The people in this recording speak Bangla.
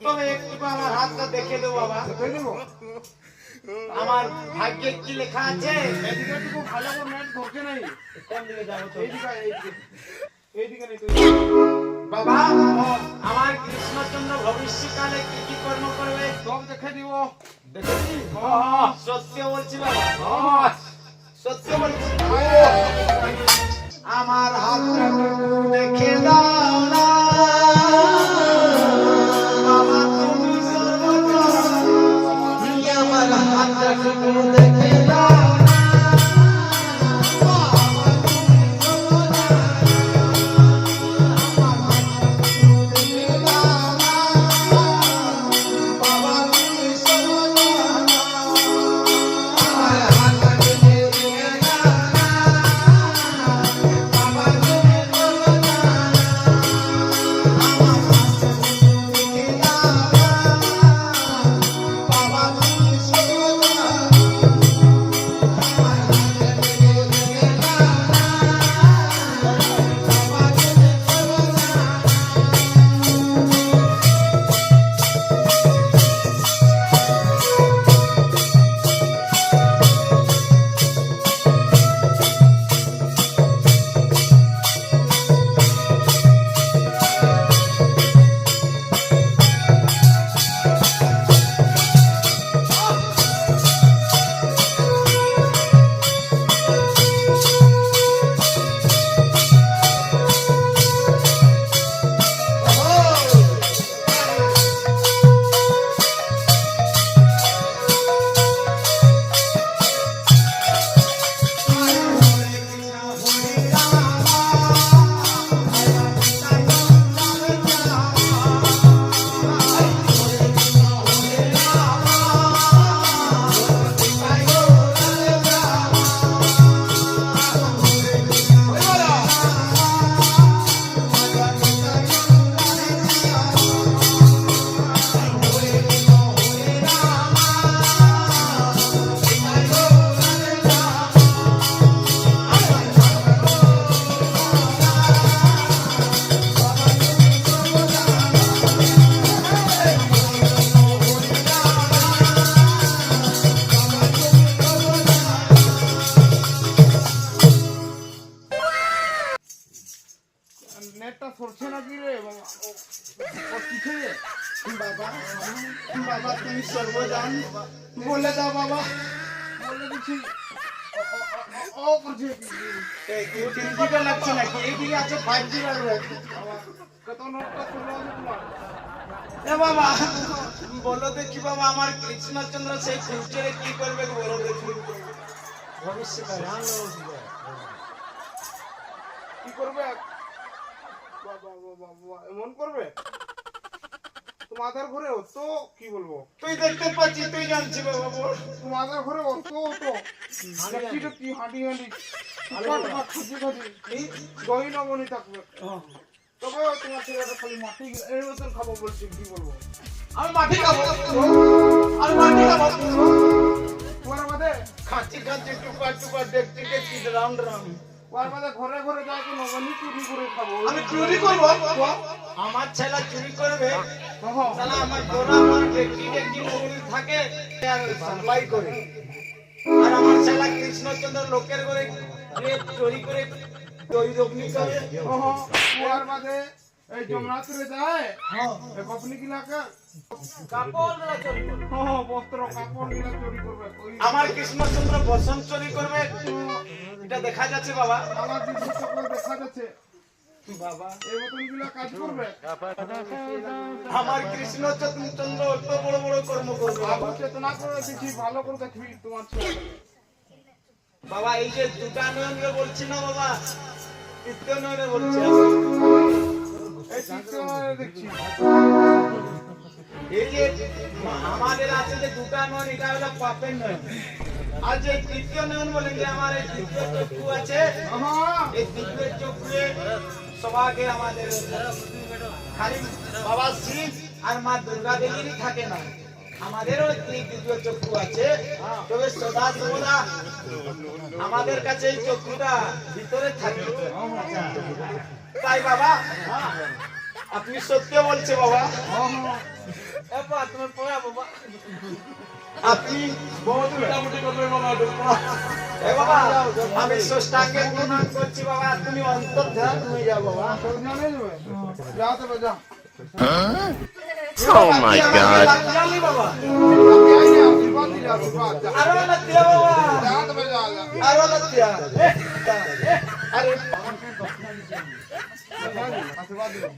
তবে একটু আমার হাতটা দেখে দেবো বাবা। দেখে দেবো। আমার ভাগ্যে কি লেখা আছে? এদিকে একটু ভালো করে নেট ধরছে নাই। কোন দিকে যাবো তো? এইদিকে নেই তো। বাবা, আমার কৃষ্ণচন্দ্র ভবিষ্যৎকালে কি কি কর্ম করবে সব দেখে দিব। দেখেছি। সত্য বলছি বাবা, সত্য বলছি। আমার হাতটা দেখে দাও না বাবা, তুমি সর্বজ্ঞ। আমার হাতটা দেখে দাও না বাবা, তুমি নেটটা সরছে না কি রে বাবা? ও কিছে রে? বাবা, বাবা তুমি সর্বজান, বলে দাও বাবা। বলে দিছি। ও করছে কি? দিকে লাগছে নাকি? এইদিকে আছে 5G লাগবে। কত নোটটা খুললো আছে তোমার? এ বাবা, বলো দেখি বাবা, আমার কৃষ্ণচন্দ্র সেই ফিউচারে কি করবে বলো দেখি। ভবিষ্যৎকালে কি করবে? বাবা বাবা বাবা এমন করবে? তোমাদের ঘরে অত কি বলবো? তুই দেখতে পাচ্ছিস, তুই জানছি বাবা বল। তোমাদের ঘরে অত দেখছি কি হাঁটি হাঁটি খাচ্ছি খাচ্ছি দই নবনি থাকবে। তবে তোমার ছেলেটা খালি মাটি এর মতন খাবো বলছি, কি বলবো? আমি মাটি খাবো, আমি মাটি খাবো। তোমার মধ্যে খাচ্ছি খাচ্ছি টুকা টুকা দেখতে দেখছি রাউন্ড রাউন্ড। তোমার মধ্যে ঘরে ঘরে যাই তো নবনি চুরি করে খাবো। আমি চুরি করবো? আমার ছেলে চুরি করবে? তাহলে আমার গোড়া আমার ডেকটি ডেকটি মোবাইল থাকে আর সাপ্লাই করে। আর আমার ছেলে কৃষ্ণচন্দ্র লোকের ঘরে গিয়ে চুরি করে দই রগ্নি করে। তোমার মধ্যে এই জমরাত্রে যায় এই কপনি গিলাকে কাপড় গুলা চুরি করবে। বস্ত্র কাপড় গিলা চুরি করবে। আমার কৃষ্ণচন্দ্র বসন চুরি করবে, এটা দেখা যাচ্ছে বাবা। আমার দিদি চোখে দেখা যাচ্ছে বাবা এই মতন গিলা কাজ করবে। আমার কৃষ্ণচন্দ্র অত বড় বড় কর্ম করবে আবু চেতনা করে দিচ্ছি, ভালো করে দেখবি তোমার ছেলে। বাবা। এই যে দুটা নয়নকে বলছি না বাবা, তৃতীয় নয়নে বলছি। এই তৃতীয় দেখছি এই যে আমাদের আছে যে দুটা নয়ন, এটা হলো পাপের নয়ন। আর যে তৃতীয় নয়ন বলেন যে আমার এই তৃতীয় চক্ষু আছে, এই তৃতীয় চক্ষুয়ে সবাকে আমাদের খালি বাবা শিব আর মা দুর্গা দেবীরই থাকে না, আমাদেরও তৃতীয় চক্ষু আছে। তবে সদা সর্বদা আমাদের কাছে এই চক্ষুটা ভিতরে থাকে। তাই বাবা আপনি সত্য বলছে বাবা। বাবা তুমি পড়া বাবা আপনি বহুত মোটামুটি করবে বাবা এ বাবা আমি ষষ্ঠাঙ্গে প্রণাম করছি বাবা তুমি অন্তর্ধান হয়ে যাও বাবা যাও তবে যাও Oh my God. জানি বাবা আমি আইনি আশীর্বাদ দিলে আশীর্বাদ যা আরো না দিয়া বাবা যাও তবে যাও যাও আরো না দিয়া আরে আশীর্বাদ দিও